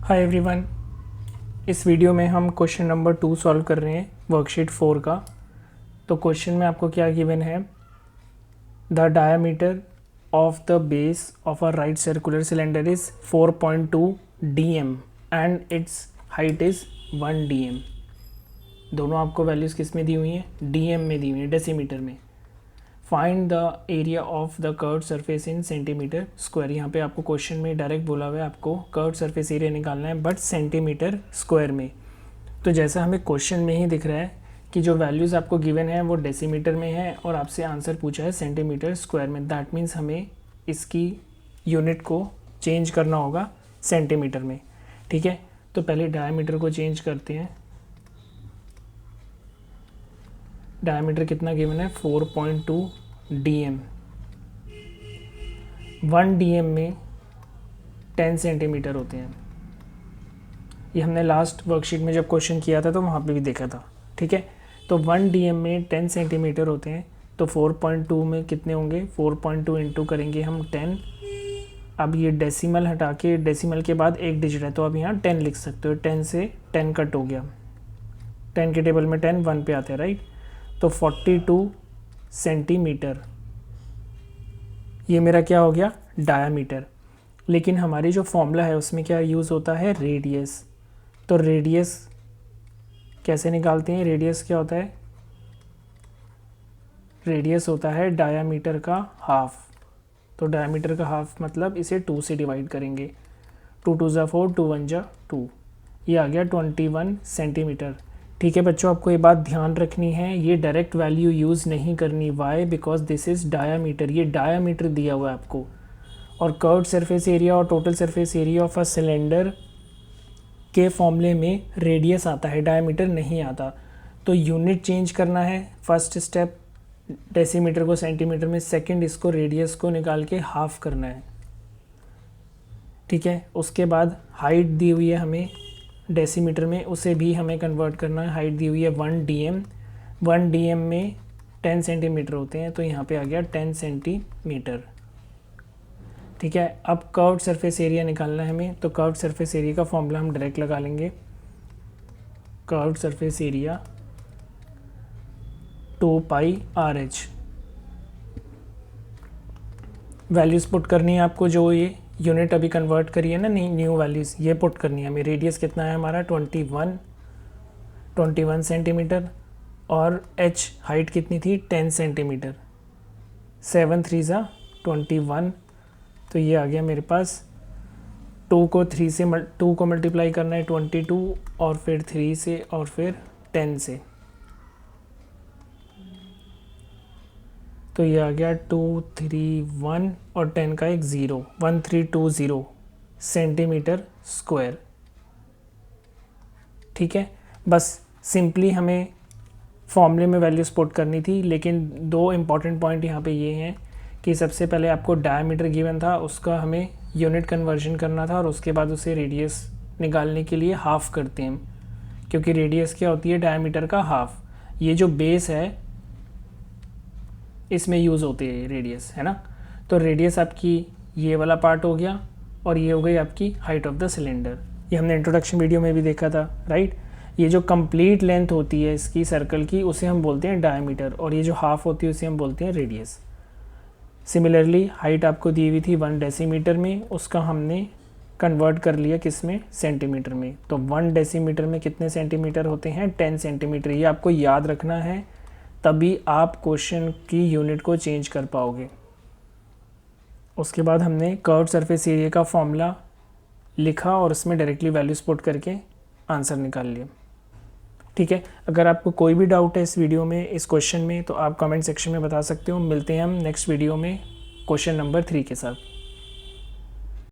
Hi everyone, इस video में हम क्वेश्चन नंबर 2 सॉल्व कर रहे हैं वर्कशीट 4 का। तो क्वेश्चन में आपको क्या गिवन है, the diameter of the base of a right circular cylinder is 4.2 dm and it's height is 1 dm। दोनों आपको वैल्यूज़ किस में दी हुई हैं, dm में दी हुई हैं, डेसीमीटर में। Find the area of the curve surface in centimetre square. यहाँ पे आपको क्वेश्चन में डायरेक्ट बोला हुआ है आपको कर्व सरफेस एरिया निकालना है, बट सेंटीमीटर स्क्वायर में। तो जैसा हमें क्वेश्चन में ही दिख रहा है कि जो वैल्यूज़ आपको गिवन है वो डेसीमीटर में है और आपसे आंसर पूछा है सेंटीमीटर स्क्वायर में। दैट मीन्स हमें इसकी यूनिट को चेंज करना होगा सेंटीमीटर में। ठीक है, तो पहले डायमीटर को चेंज करते हैं। डायमीटर कितना गिवन है, 4.2 dm। 1 dm में 10 सेंटीमीटर होते हैं। ये हमने लास्ट वर्कशीट में जब क्वेश्चन किया था तो वहाँ पे भी देखा था। ठीक है, तो 1 dm में 10 सेंटीमीटर होते हैं, तो 4.2 में कितने होंगे, 4.2 इंटू करेंगे हम 10। अब ये डेसिमल हटा के, डेसिमल के बाद एक डिजिट है तो अब यहाँ 10 लिख सकते हो। 10 से 10 कट हो गया, 10 के टेबल में 10 1 पे आते हैं, राइट। तो 42 सेंटीमीटर ये मेरा क्या हो गया, डायामीटर। लेकिन हमारी जो फॉर्मूला है उसमें क्या यूज़ होता है, रेडियस। तो रेडियस कैसे निकालते हैं, रेडियस क्या होता है, रेडियस होता है डायामीटर का हाफ। तो डायामीटर का हाफ मतलब इसे 2 से डिवाइड करेंगे, 2 2 ज़ा 4, 2 1 ज़ा 2, ये आ गया 21 सेंटीमीटर। ठीक है बच्चों, आपको ये बात ध्यान रखनी है, ये डायरेक्ट वैल्यू यूज़ नहीं करनी। Why, because this is diameter, ये डायामीटर दिया हुआ है आपको। और कर्व्ड सरफेस एरिया और total surface area of a cylinder के फॉर्मूले में रेडियस आता है, डायामीटर नहीं आता। तो यूनिट चेंज करना है, फर्स्ट स्टेप डेसीमीटर को सेंटीमीटर में, सेकंड इसको रेडियस को निकाल के हाफ करना है। ठीक है, उसके बाद हाइट दी हुई है हमें डेसीमीटर में, उसे भी हमें कन्वर्ट करना है। हाइट दी हुई है 1 dm, 1 dm में 10 सेंटीमीटर होते हैं, तो यहाँ पे आ गया 10 सेंटीमीटर। ठीक है, अब कर्व्ड सरफेस एरिया निकालना है हमें, तो कर्व्ड सरफेस एरिया का फॉर्मूला हम डायरेक्ट लगा लेंगे। Curved surface area 2πRh। Values put करनी है आपको, जो ये यूनिट अभी कन्वर्ट करी है ना, न्यू वैल्यूज़ ये पुट करनी है हमें। रेडियस कितना है हमारा, 21 सेंटीमीटर, और h हाइट कितनी थी, 10 सेंटीमीटर। 7 3 ज़ा 21, तो ये आ गया मेरे पास। 2 को मल्टीप्लाई करना है 22, और फिर 3 से, और फिर 10 से, तो ये आ गया 231 और 10 का एक 0, 1320 सेंटीमीटर स्क्वायर। ठीक है, बस सिंपली हमें फॉर्मूले में वैल्यूज पुट करनी थी। लेकिन दो इम्पॉर्टेंट पॉइंट यहाँ पे ये हैं कि सबसे पहले आपको डायमीटर गिवन था, उसका हमें यूनिट कन्वर्जन करना था, और उसके बाद उसे रेडियस निकालने के लिए हाफ करते हैं, क्योंकि रेडियस क्या होती है, डायमीटर का हाफ। ये जो बेस है इसमें यूज़ होती है रेडियस, है ना। तो रेडियस आपकी ये वाला पार्ट हो गया, और ये हो गई आपकी हाइट ऑफ द सिलेंडर। ये हमने इंट्रोडक्शन वीडियो में भी देखा था, राइट। ये जो कंप्लीट लेंथ होती है इसकी सर्कल की, उसे हम बोलते हैं डायमीटर, और ये जो हाफ होती है उसे हम बोलते हैं रेडियस। सिमिलरली हाइट आपको दी हुई थी 1 डेसीमीटर में, उसका हमने कन्वर्ट कर लिया किस में, सेंटीमीटर में। तो 1 डेसीमीटर में कितने सेंटीमीटर होते हैं, 10 सेंटीमीटर। ये आपको याद रखना है, तभी आप क्वेश्चन की यूनिट को चेंज कर पाओगे। उसके बाद हमने कर्व्ड सरफेस एरिया का फॉर्मूला लिखा और उसमें डायरेक्टली वैल्यूज पुट करके आंसर निकाल लिया। ठीक है, अगर आपको कोई भी डाउट है इस वीडियो में, इस क्वेश्चन में, तो आप कमेंट सेक्शन में बता सकते हो। मिलते हैं हम नेक्स्ट वीडियो में क्वेश्चन नंबर 3 के साथ।